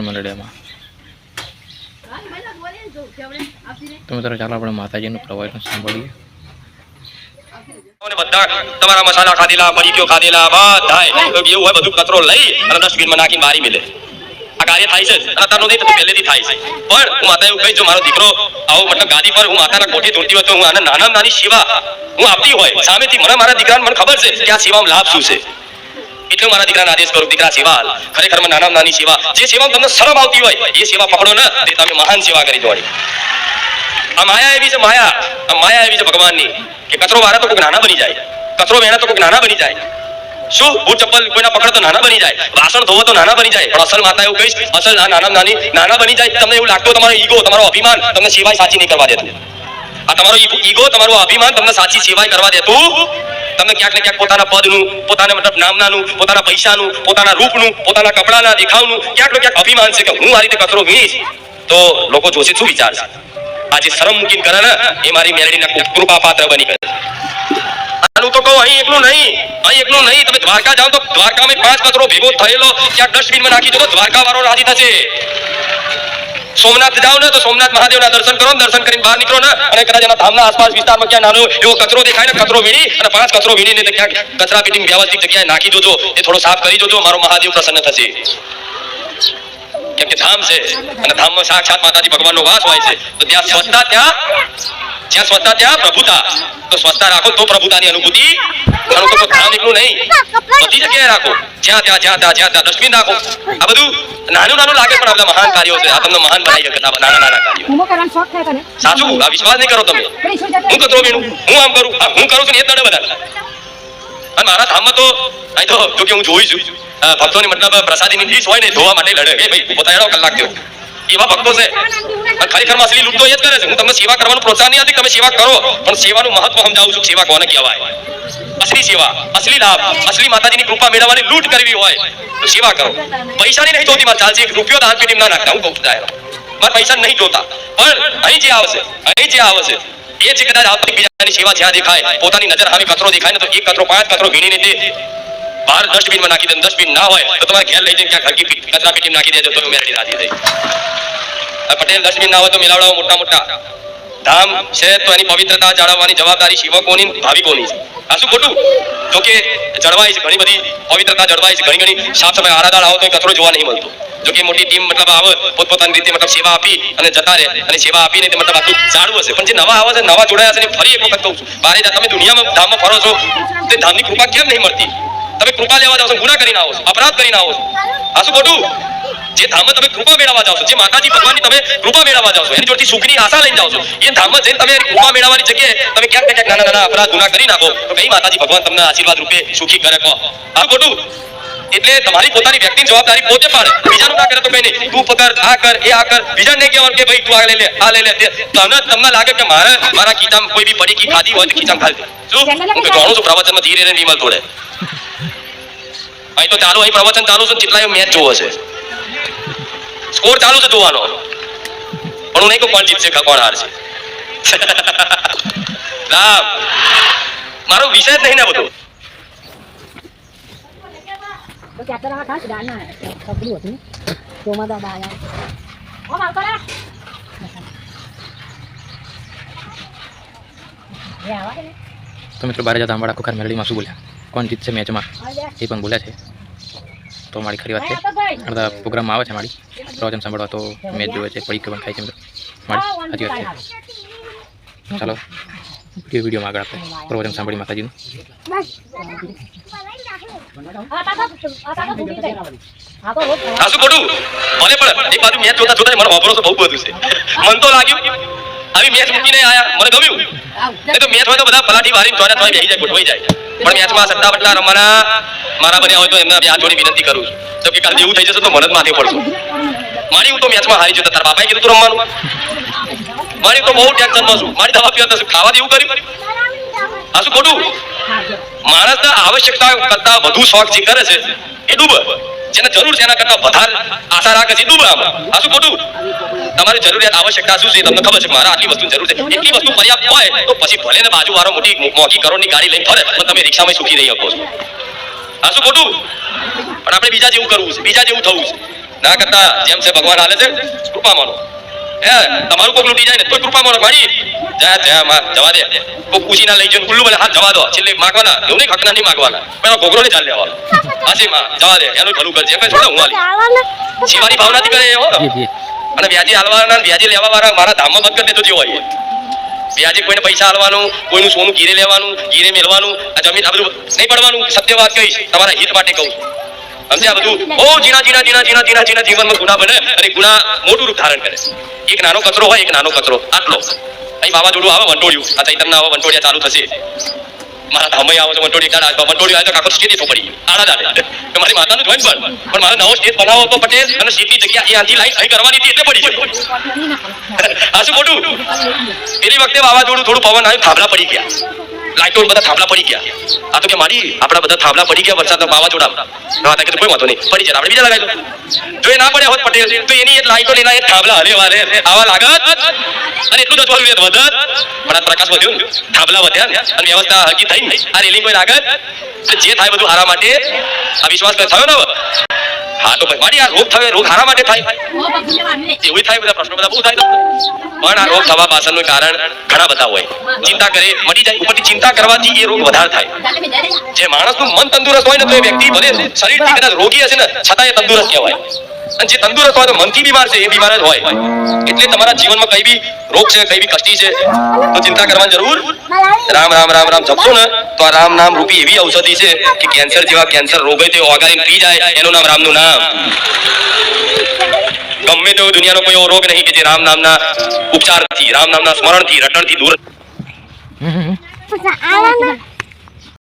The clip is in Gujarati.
મંડળીમાં તો મિત્રો ચાલો આપણે માતાજીનું પ્રવચન સાંભળીએ. તમારા મસાલા ખાધેલા, પડીકીઓ ખાધેલા બધાય એવું હોય બધું કચરો લઈ અને ડસ્ટબિનમાં નાખીને બારી મેલે. આ કાર્ય થાય છે અત્યારનો નહીં તો પહેલેથી થાય છે. પણ હું માતા એવું કહીશ, જો મારો દીકરો આવો મતલબ ગાદી પર હું માતાના કોઠે ધૂળતી હોય તો હું આને નાના નાની સેવા હું આપતી હોય સામેથી મને મારા દીકરાને મને ખબર છે કે આ સેવામાં લાભ શું છે, એટલે મારા દીકરાને આદેશ કરું, દીકરા સેવા ખરેખર નાના નાની સેવા, જે સેવામાં તમને શરમ આવતી હોય એ સેવા પકડો ને, તે તમે મહાન સેવા કરી જોડી. આ માયા એવી છે, માયા એવી છે ભગવાનની કે કચરો વારે તો કોઈ નાના બની જાય, કચરો વેણે તો કોઈ નાના બની જાય. શું બૂટ ચપ્પલ કોઈના પકડે તો નાના બની જાય, વાસણ ધોવો તો નાના બની જાય. પણ અસલ માતા એવું કહીશ, અસલ નાના નાની નાના બની જાય. તમને એવું લાગતું તમારો ઈગો, તમારો અભિમાન તમને સેવાય સાચી નહીં કરવા દેતું. આ તમારો ઈગો, તમારું અભિમાન તમને સાચી સેવાય કરવા દેતું. તમને ક્યાંક ને ક્યાંક પોતાના પદનું, પોતાના મતલબ નામનાનું, પોતાના પૈસાનું, પોતાના રૂપનું, પોતાના કપડાના દેખાવનું ક્યાંક ને ક્યાંક અભિમાન છે કે હું આ રીતે કચરો વીણીશ તો લોકો જોશે શું વિચારશે. આજે શરમ મૂકીને કરે ને એ મારી મેલડીના કૃપા પાત્ર બની ગઈ. આનું તો કહું અહીં એકલું નહીં, તમે દ્વારકા જાઓ તો દ્વારકામાં 5 કચરો ભેગો થયેલો ક્યાંક ડસ્ટબિનમાં નાખી દો તો દ્વારકા વાળો રાજી થશે. સોમનાથ જાઓ ને તો સોમનાથ મહાદેવના દર્શન કરો, દર્શન કરીને બહાર નીકળો ને અને કદાચ એના ધામના આસપાસ વિસ્તારમાં ક્યાં નાનો એવો કચરો દેખાય ને, કચરો વીણી અને 5 કચરો વીણીને ક્યાંક કચરા પેટીની વ્યવસ્થિત જગ્યાએ નાખી જોજો, એ થોડો સાફ કરી જોજો, મારો મહાદેવ પ્રસન્ન થશે. કેમ કે ધામ છે અને ધામમાં સાક્ષાત માતાજી ભગવાનનો વાસ હોય છે, તો ત્યાં સ્વચ્છતા, જ્યાં સ્વચ્છતા ત્યાં પ્રભુતા. તો સ્વચ્છતા રાખો તો પ્રભુતાની અનુભૂતિ કરો. તો ધામ એકલું નહીં, બધી જગ્યાએ રાખો, જ્યાં ત્યાં ડસ્ટબિન રાખો. આ બધું નાનું લાગે પણ આ બધા મહાન કાર્યો છે. આ તમને મહાન બનાવી શકે નાના કાર્યો. સાચું, આ વિશ્વાસ નહીં કરો તમે. હું કચરો વીણું, હું આમ કરું, હું કરું છું ને એ દડે બધા. અને મારા ધામમાં તો અહીં તો જો કે હું જોઈ છું ભક્તોની મતલબ પ્રસાદીની ડીશ હોય ને ધોવા માટે લડે કે ભાઈ પોતા કલાક થયો, એવા ભક્તો છે. ખરેખર અસલી લૂંટ તો એ જ કરે છે. હું તમને સેવા કરવાનું પ્રોત્સાહન નહીં આપતી, તમે સેવા કરો, પણ સેવાનું મહત્વ સમજાવું છું. સેવા કોને કહેવાય? અસલી સેવા, અસલી લાભ, અસલી માતાજીની કૃપા મેળવવાની લૂંટ કરવી હોય તો સેવા કરો. પૈસાની નહીં જોતી મારે, ચાલશે 1 રૂપિયો દાન પેટીમાં ના નાખતા. હું કહું છું મારે પૈસા નહીં જોતા, પણ અહીં જે આવશે એ છે કદાચ આવતી બીજાની સેવા જ્યાં દેખાય, પોતાની નજર સામે કચરો દેખાય ને તો એક કચરો 5 કચરો વીણીને તે બહાર ડસ્ટબિનમાં નાખી દે. ડસ્ટબિન ના હોય તો તમારે ઘેર લઈ જઈને ક્યાં ઘરકી કચરા પેટીમાં નાખી દેજો તો મેરડી રાજી થઈ. પટેલ ડસ્ટબિન ના હોય તો મેલાવડાઓ મોટા ધામ છે તો એની પવિત્રતા જાળવવાની જવાબદારી સેવકોની, ભાવિકોની છે. આ શું ખોટું? જો કે જળવાય છે, ઘણી બધી પવિત્રતા જળવાય છે, ઘણી સાફ સફાઈ. આરાદાળ આવો તો કચરો જોવા નહીં મળતો. જો કે મોટી ટીમ મતલબ આવે પોતપોતાની રીતે મતલબ સેવા આપી અને જતા રહે, અને સેવા આપીને તે મતલબ આટલું સારું હશે. પણ જે નવા આવે છે, નવા જોડાયા છે, ફરી એક વખત કહું છું, બારે તમે દુનિયામાં ધામમાં ફરો છો તે ધામની કૃપા કેમ નહીં મળતી? તમે કૃપા લેવા જાવ છો, ગુનાહ કરીને આવો છો, અપરાધ કરીને આવો છો. આ શું ખોટું? જે ધામમાં તમે કૃપા મેળવવા જાવ છો, જે માતાજી ભગવાનની તમે કૃપા મેળવવા જાવ છો, એની જોડથી સુખની આશા લઈને જાવ છો, એ ધામમાં જઈને તમે કૃપા મેળવવાની જગ્યાએ તમે ક્યાંક ને ક્યાંક નાના અપરાધ ગુનાહ કરી નાખો તો કઈ માતાજી ભગવાન તમને આશીર્વાદ રૂપે સુખી કરે કહો? આ ખોટું. એટલે તમારી પોતાની વ્યક્તિની જવાબદારી પોતે પાડે, બીજાનું ના કરે તો કઈ નહીં. તું પકડ, આ કર, એ આ કર, બીજાને નહીં કહેવાનું કે ભાઈ તું આ લઈ લે, આ લઈ લે. તમને લાગે કે મારા ખીચામાં કોઈ બી પડીકી ખાધી હોય તો ખીચામાં ખાલી શું હું જાણું છું. પ્રવચનમાં ધીરે વિમલ તોડે અહીં તો ચાલુ, અહીં પ્રવચન ચાલુ છે, કેટલાય મેચ જોવો છે, સ્કોર ચાલુ છે જોવાનો, પણ હું નહીં કહું કોણ જીતશે કોણ હારશે. રામ, મારો વિષય જ નહીં ને બધું. તો મિત્રો બહાર જતા અમારા ખુખાર મેલડીમાં શું બોલ્યા, કોણ જીતશે મેચમાં એ પણ બોલ્યા છે. તો મારી ખરી વાત છે, અડધા પ્રોગ્રામમાં આવે છે મારી પ્રવચન સાંભળવા, તો મેચ જોવે છે, પડી પણ ખાય છે મારી સાચી વાત છે. ચાલો વિડીયોમાં આગળ આપણે પ્રવચન સાંભળી માતાજીનું. સાસુ ખોટું ભલે પણ એક બાજુ મેચ જોતા મને વાપરો તો બહુ બધું છે. મન તો લાગ્યું આવી મેચ મૂકીને આયા, મને ગમ્યું. એ તો મેચ હોય તો બધા પલાઠી વારીને જોડે થોડી બેસી જાય, ગોઠવાઈ જાય. પણ મેચમાં સટ્ટા બટલા રમવાના મારા બન્યા હોય તો એમને આ જોડી વિનંતી કરું છું. તો કે કાલે જેવું થઈ જશે તો મને જ માથે પડશું. મારી હું તો મેચમાં હારી જતો, તારા બાપાએ કીધું તું રમવાનું. મારી તો બહુ ટેન્શનમાં છું, મારી દવા પીવા છું, ખાવા દેવું કર્યું. આ શું ખોટું? માણસના આવશ્યકતા કરતા વધુ શોખ જે કરે છે એ ડૂબે, જેને જરૂર છે એના કરતા વધારે આશા રાખે છે ડૂબે. આ શું ખોટું? તમારી જરૂરિયાત આવશ્યકતા શું છે તમને ખબર છે, મારા આટલી વસ્તુ જરૂર છે, એટલી વસ્તુ પર્યાપ્ત હોય તો પછી ભલે ને બાજુવાળો મોટી મોંઘી કરોડની ગાડી લઈને ફરે પણ તમે રિક્ષામાં સુખી રહી શકો છો. આ શું ખોટું? પણ આપણે બીજા જેવું કરવું છે, બીજા જેવું થવું છે. ના કરતા જેમ છે ભગવાન હાલે છે કૃપા માનો. તમારું કોક લૂટી જાય ને તો કૃપા માનો માડી જવા દે કોક પૂછી ના લઈ જાય ખુલ્લું બોલે હા જવા દો છેલ્લે માગવાના એવું નહીં હકના નહીં માગવાના પેલા ઘોઘરો ને ચાલ લેવા હાસી માં જવા દે એનું ભલું કરજે કઈ છોડે હું હાલી શિવાની ભાવનાથી કરે હો અને વ્યાજી હાલવાના વ્યાજી લેવા વાળા મારા ધામમાં બંધ કરી દેતો જેવો હોય વ્યાજે કોઈને પૈસા હાલવાનું કોઈનું સોનું ગીરે લેવાનું ગીરે મેળવાનું આ જમીન આ બધું નહીં પડવાનું સત્ય વાત કહીશ તમારા હિત માટે કહું સમજે આ બધું બહુ જીના જીવનમાં ગુના બને અને ગુના મોટું રૂપ ધારણ કરે એક નાનો કચરો હોય એક નાનો કચરો આટલો અહીં વાવાઝોડું આવે વંટોળ્યું આ ચૈતનના આવે વંટોળિયા ચાલુ થશે મારા ધામમાં આવે છે વંટોળી આવે તો કાકો સ્ટેજ તો પડી આડા દાડે મારી માતાનું જોઈન પણ મારો નવો સ્ટેજ બનાવો તો પટેલ અને સીટની જગ્યા એ આંધી લાઈન અહીં કરવાની હતી એટલે પડી જાય આ શું મોટું એની વખતે વાવાઝોડું થોડું પવન આવ્યું થાંભલા પડી ગયા લાઈટો બધા થાંભલા પડી ગયા આ તો કે મારી આપણા બધા થાંભલા પડી ગયા વરસાદના વાવાઝોડામાં ના કે કોઈ વાંધો નહીં પડી જાય આપણે બીજા લગાવી જો એ ના પડ્યા હોત પટેલ તો એની એક લાઈટો લેના એક થાંભલા હલેવા રે આવા લાગત અને એટલું જ વધત પણ આ પ્રકાશ વધ્યો ને થાંભલા વધ્યા અને વ્યવસ્થા હકી થઈ આ રેલિંગ કોઈ લાગત જે થાય બધું હારા માટે આ વિશ્વાસ થયો ને હા તો મારી આ રોગ થયો રોગ હારા માટે થાય એવું થાય બધા પ્રશ્નો બધા બહુ થાય પણ આ રોગ થવા પાછળનું કારણ ઘણા બધા હોય ચિંતા કરે મટી જાય ઉપરથી ચિંતા કરવાથી એ રોગ વધારે થાય જે માણસનું મન તંદુરસ્ત હોય ને તો એ વ્યક્તિ ભલે શરીરથી કદાચ રોગી હશે ને છતાં એ તંદુરસ્ત કહેવાય અને જે તંદુરસ્ત હોય તો મનથી બીમાર છે એ બીમાર જ હોય એટલે તમારા જીવનમાં કઈ બી રોગ છે કઈ બી કષ્ટી છે તો ચિંતા કરવાની જરૂર રામ રામ રામ રામ જપશો ને તો આ રામ નામ રૂપી એવી ઔષધિ છે કે કેન્સર જેવા કેન્સર રોગ હોય તે ઓગાળીને પી જાય એનું નામ રામનું નામ ગમે તેવો દુનિયાનો કોઈ એવો રોગ નહીં કે જે રામ નામના ઉપચારથી રામ નામના સ્મરણથી રટણથી દૂર